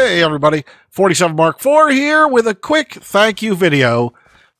Hey everybody, 47 Mark IV here with a quick thank you video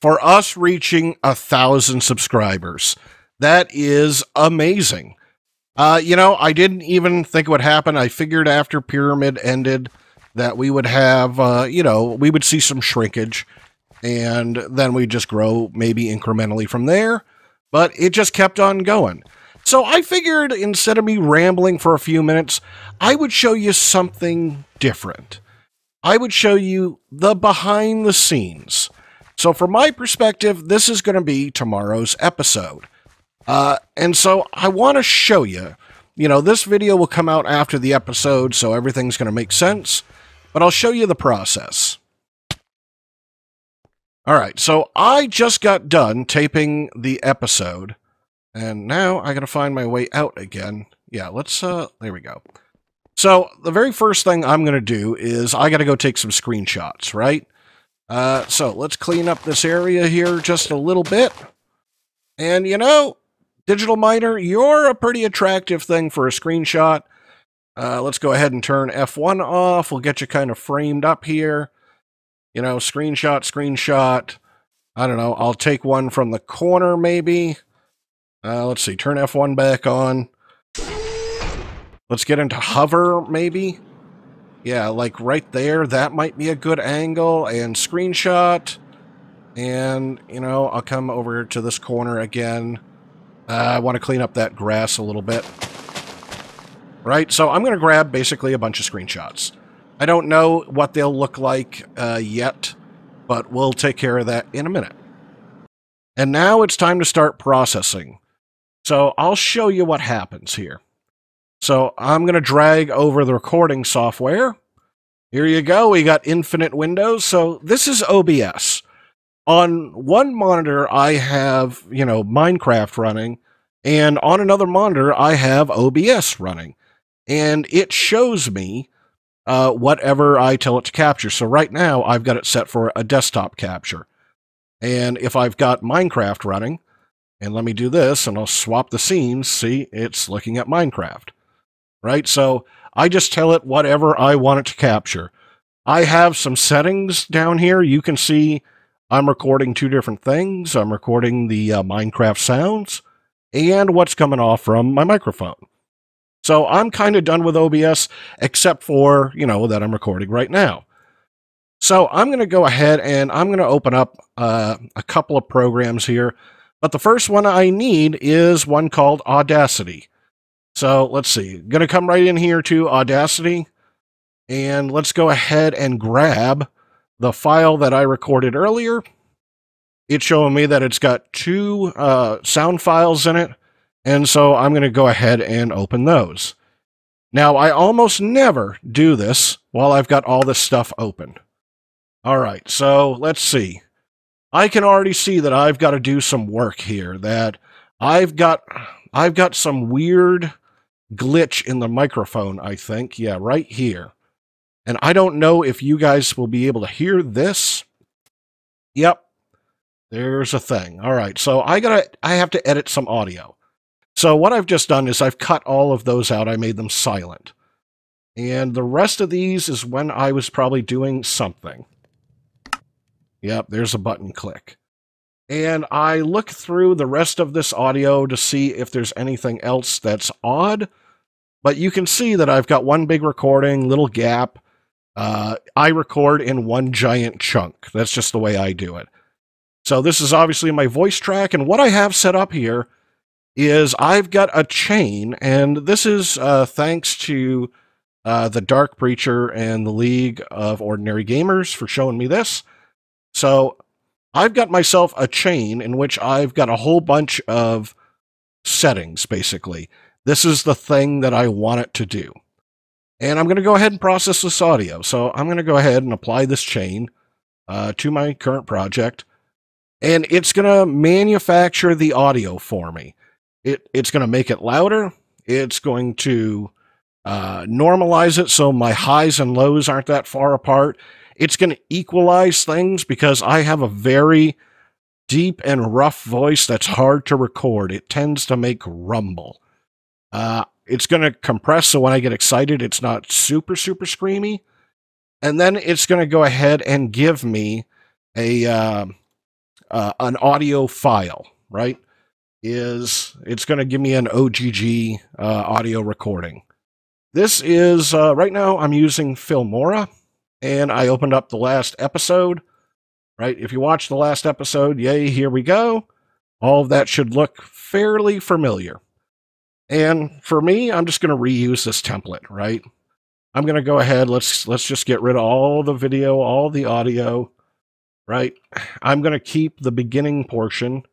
for us reaching 1,000 subscribers. That is amazing. I didn't even think it would happen. I figured after Pyramid ended that we would have, we would see some shrinkage and then we'd just grow maybe incrementally from there. But it just kept on going. So I figured instead of me rambling for a few minutes, I would show you something different. I would show you the behind the scenes. So from my perspective, this is going to be tomorrow's episode. And so I want to show you, this video will come out after the episode, so everything's going to make sense. But I'll show you the process. All right, so I just got done taping the episode. And now I gotta find my way out again. Yeah, there we go. So the very first thing I'm gonna do is I gotta go take some screenshots, right? So let's clean up this area here just a little bit. And Digital Miner, you're a pretty attractive thing for a screenshot. Let's go ahead and turn F1 off. We'll get you kind of framed up here. Screenshot. I don't know, I'll take one from the corner maybe. Let's see, turn F1 back on. Let's get into hover, maybe. Yeah, like right there, that might be a good angle. And screenshot. And, I'll come over to this corner again. I want to clean up that grass a little bit. Right, so I'm going to grab basically a bunch of screenshots. I don't know what they'll look like yet, but we'll take care of that in a minute. And now it's time to start processing. So I'll show you what happens here. So I'm going to drag over the recording software. Here you go. We got infinite windows. So this is OBS. On one monitor, I have, Minecraft running. And on another monitor, I have OBS running. And it shows me whatever I tell it to capture. So right now, I've got it set for a desktop capture. And if I've got Minecraft running, and let me do this, and I'll swap the scenes. See, it's looking at Minecraft. Right? So I just tell it whatever I want it to capture. I have some settings down here. You can see I'm recording two different things. I'm recording the Minecraft sounds and what's coming off from my microphone. So I'm kind of done with OBS, except for, that I'm recording right now. So I'm going to go ahead and I'm going to open up a couple of programs here. But the first one I need is one called Audacity. So let's see. I'm going to come right in here to Audacity. And let's go ahead and grab the file that I recorded earlier. It's showing me that it's got two sound files in it. And so I'm going to go ahead and open those. Now, I almost never do this while I've got all this stuff open. All right, so let's see. I can already see that I've got to do some work here, that I've got some weird glitch in the microphone, I think. Yeah, right here. And I don't know if you guys will be able to hear this. Yep. There's a thing. All right, so I have to edit some audio. So what I've just done is I've cut all of those out. I made them silent. And the rest of these is when I was probably doing something. Yep, there's a button click. And I look through the rest of this audio to see if there's anything else that's odd. But you can see that I've got one big recording, little gap. I record in one giant chunk. That's just the way I do it. So this is obviously my voice track. And what I have set up here is I've got a chain. And this is thanks to the Dark Preacher and the League of Ordinary Gamers for showing me this. So I've got myself a chain in which I've got a whole bunch of settings, basically. This is the thing that I want it to do. And I'm going to go ahead and process this audio. So I'm going to go ahead and apply this chain to my current project. And it's going to manufacture the audio for me. It's going to make it louder. It's going to normalize it so my highs and lows aren't that far apart. It's going to equalize things because I have a very deep and rough voice that's hard to record. It tends to make rumble. It's going to compress so when I get excited, it's not super, super screamy. And then it's going to go ahead and give me a an audio file, right? It's going to give me an OGG audio recording. This is, right now I'm using Filmora, and I opened up the last episode, right? If you watch the last episode, yay, here we go. All of that should look fairly familiar. And for me, I'm just going to reuse this template, right? I'm going to go ahead, let's just get rid of all the video, all the audio, right? I'm going to keep the beginning portion,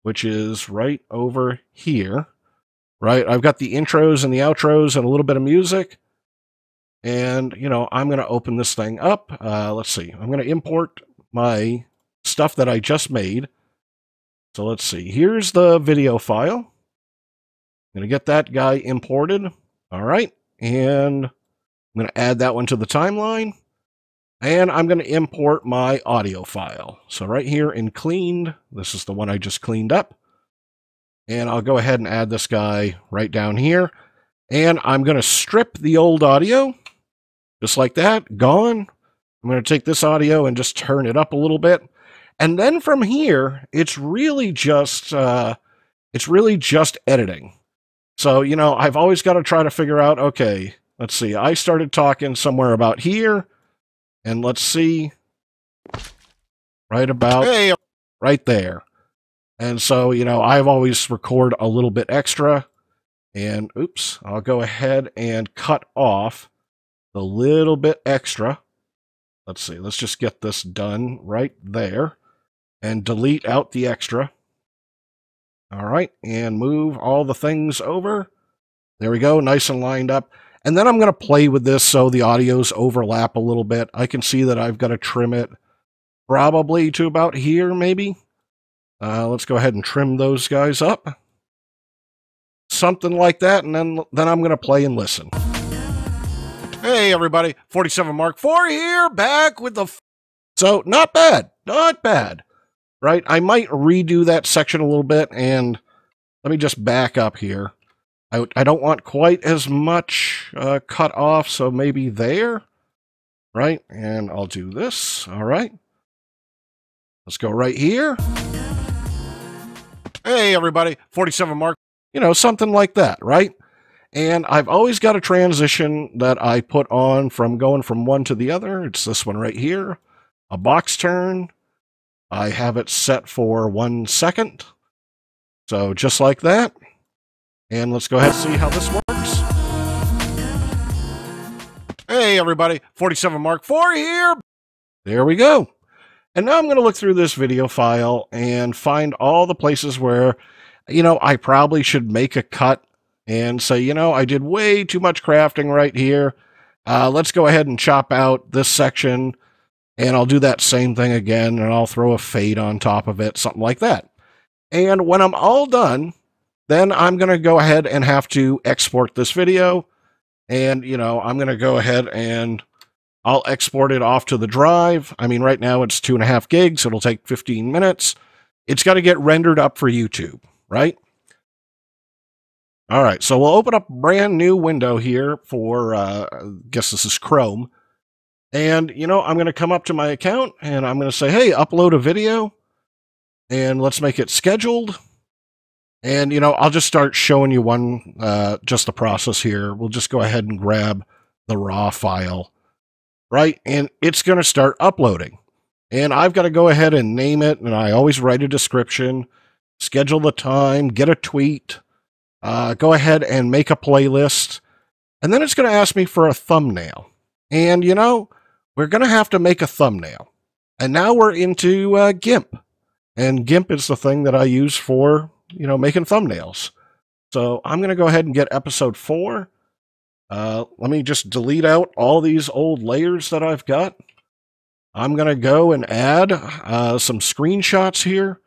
which is right over here, right? I've got the intros and the outros and a little bit of music. And, you know, I'm going to open this thing up. Let's see. I'm going to import my stuff that I just made. So let's see. Here's the video file. I'm going to get that guy imported. All right. And I'm going to add that one to the timeline. And I'm going to import my audio file. So right here in cleaned, this is the one I just cleaned up. And I'll go ahead and add this guy right down here. And I'm going to strip the old audio, just like that, gone. I'm going to take this audio and just turn it up a little bit. And then from here, it's really just editing. So, you know, I've always got to try to figure out, okay, let's see. I started talking somewhere about here. And let's see, right about right there. And so, you know, I've always record a little bit extra. And oops, I'll go ahead and cut off the little bit extra. Let's see, let's just get this done right there. And delete out the extra. All right, and move all the things over. There we go, nice and lined up. And then I'm going to play with this so the audios overlap a little bit. I can see that I've got to trim it probably to about here, maybe. Let's go ahead and trim those guys up. Something like that, and then I'm going to play and listen. Hey, everybody. 47 Mark IV here, back with the... So, not bad. Not bad. Right? I might redo that section a little bit, and let me just back up here. I don't want quite as much cut off, so maybe there, right? And I'll do this, all right? Let's go right here. Hey, everybody, 47 Mark, you know, something like that, right? And I've always got a transition that I put on from going from one to the other. It's this one right here, a box turn. I have it set for 1 second. So just like that. And let's go ahead and see how this works. Hey, everybody. 47 Mark IV here. There we go. And now I'm going to look through this video file and find all the places where, you know, I probably should make a cut and say, you know, I did way too much crafting right here. Let's go ahead and chop out this section. And I'll do that same thing again. And I'll throw a fade on top of it, something like that. And when I'm all done, then I'm going to go ahead and have to export this video. And, you know, I'm going to go ahead and I'll export it off to the drive. I mean, right now it's 2.5 gigs. So it'll take 15 minutes. It's got to get rendered up for YouTube, right? All right. So we'll open up a brand new window here for, I guess this is Chrome. And, you know, I'm going to come up to my account and I'm going to say, hey, upload a video. And let's make it scheduled. And, you know, I'll just start showing you one, just the process here. We'll just go ahead and grab the raw file, right? And it's going to start uploading. And I've got to go ahead and name it. And I always write a description, schedule the time, get a tweet, go ahead and make a playlist. And then it's going to ask me for a thumbnail. And, you know, we're going to have to make a thumbnail. And now we're into GIMP. And GIMP is the thing that I use for, you know, making thumbnails. So I'm going to go ahead and get episode 4. Let me just delete out all these old layers that I've got. I'm going to go and add some screenshots here.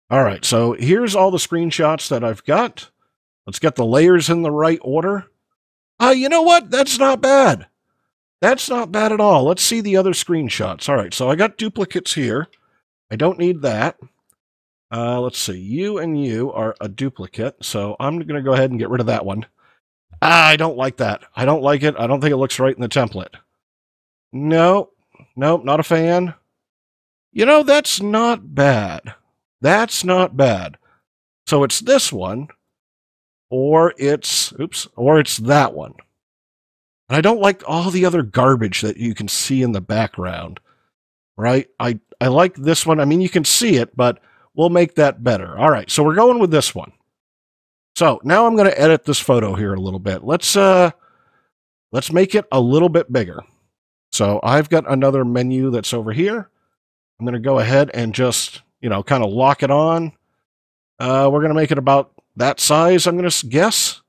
All right, so here's all the screenshots that I've got. Let's get the layers in the right order. You know what? That's not bad. That's not bad at all. Let's see the other screenshots. All right, so I got duplicates here. I don't need that. Let's see. You and you are a duplicate, so I'm going to go ahead and get rid of that one. I don't like that. I don't like it. I don't think it looks right in the template. No, nope, not a fan. You know, that's not bad. That's not bad. So it's this one, or it's, oops, or it's that one. And I don't like all the other garbage that you can see in the background, right? I like this one. I mean, you can see it, but we'll make that better. All right, so we're going with this one. So now I'm going to edit this photo here a little bit. Let's make it a little bit bigger. So I've got another menu that's over here. I'm going to go ahead and just, kind of lock it on. We're going to make it about that size, I'm going to guess.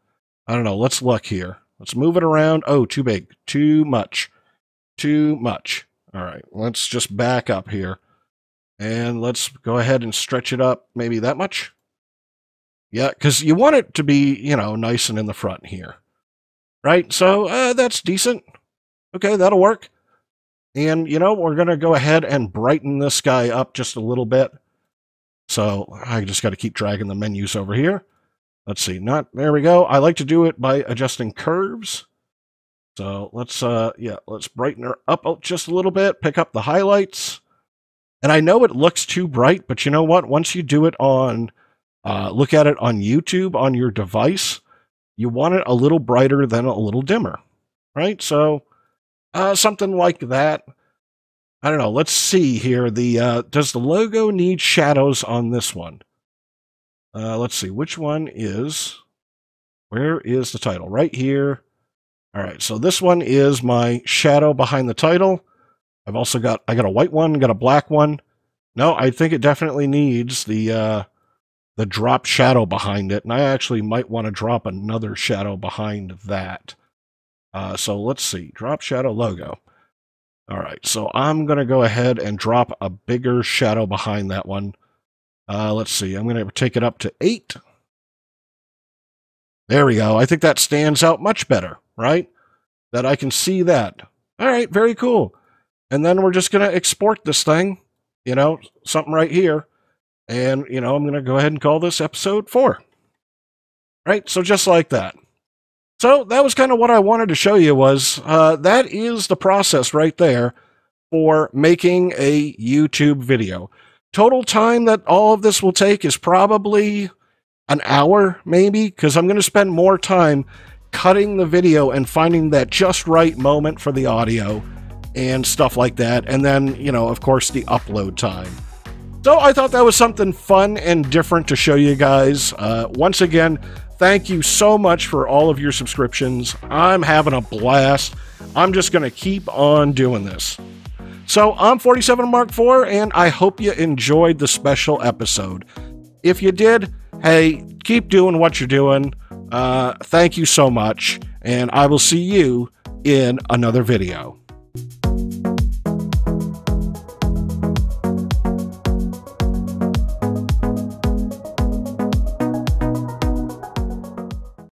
I don't know. Let's look here. Let's move it around. Oh, too big. Too much. Too much. All right. Let's just back up here. And let's go ahead and stretch it up maybe that much. Yeah, because you want it to be, nice and in the front here. Right? So that's decent. Okay, that'll work. And, we're going to go ahead and brighten this guy up just a little bit. So I just got to keep dragging the menus over here. Let's see. There we go. I like to do it by adjusting curves. So let's brighten her up just a little bit, pick up the highlights. And I know it looks too bright, but you know what? Once you do it on, look at it on YouTube on your device, you want it a little brighter than a little dimmer, right? So something like that. I don't know. Let's see here. Does the logo need shadows on this one? Let's see. Which one is... Where is the title? Right here. All right. So this one is my shadow behind the title. I've also got... I got a white one, got a black one. No, I think it definitely needs the drop shadow behind it. And I actually might want to drop another shadow behind that. So let's see. Drop shadow logo. All right, so I'm going to go ahead and drop a bigger shadow behind that one. Let's see, I'm going to take it up to 8. There we go. I think that stands out much better, right? That I can see that. All right, very cool. And then we're just going to export this thing, something right here. And, I'm going to go ahead and call this episode 4. Right, so just like that. So that was kind of what I wanted to show you was that is the process right there for making a YouTube video. Total time that all of this will take is probably an hour, maybe, because I'm going to spend more time cutting the video and finding that just right moment for the audio and stuff like that. And then, of course, the upload time. So I thought that was something fun and different to show you guys. Once again, thank you so much for all of your subscriptions. I'm having a blast. I'm just going to keep on doing this. So I'm 47 Mark IV, and I hope you enjoyed the special episode. If you did, hey, keep doing what you're doing. Thank you so much, and I will see you in another video.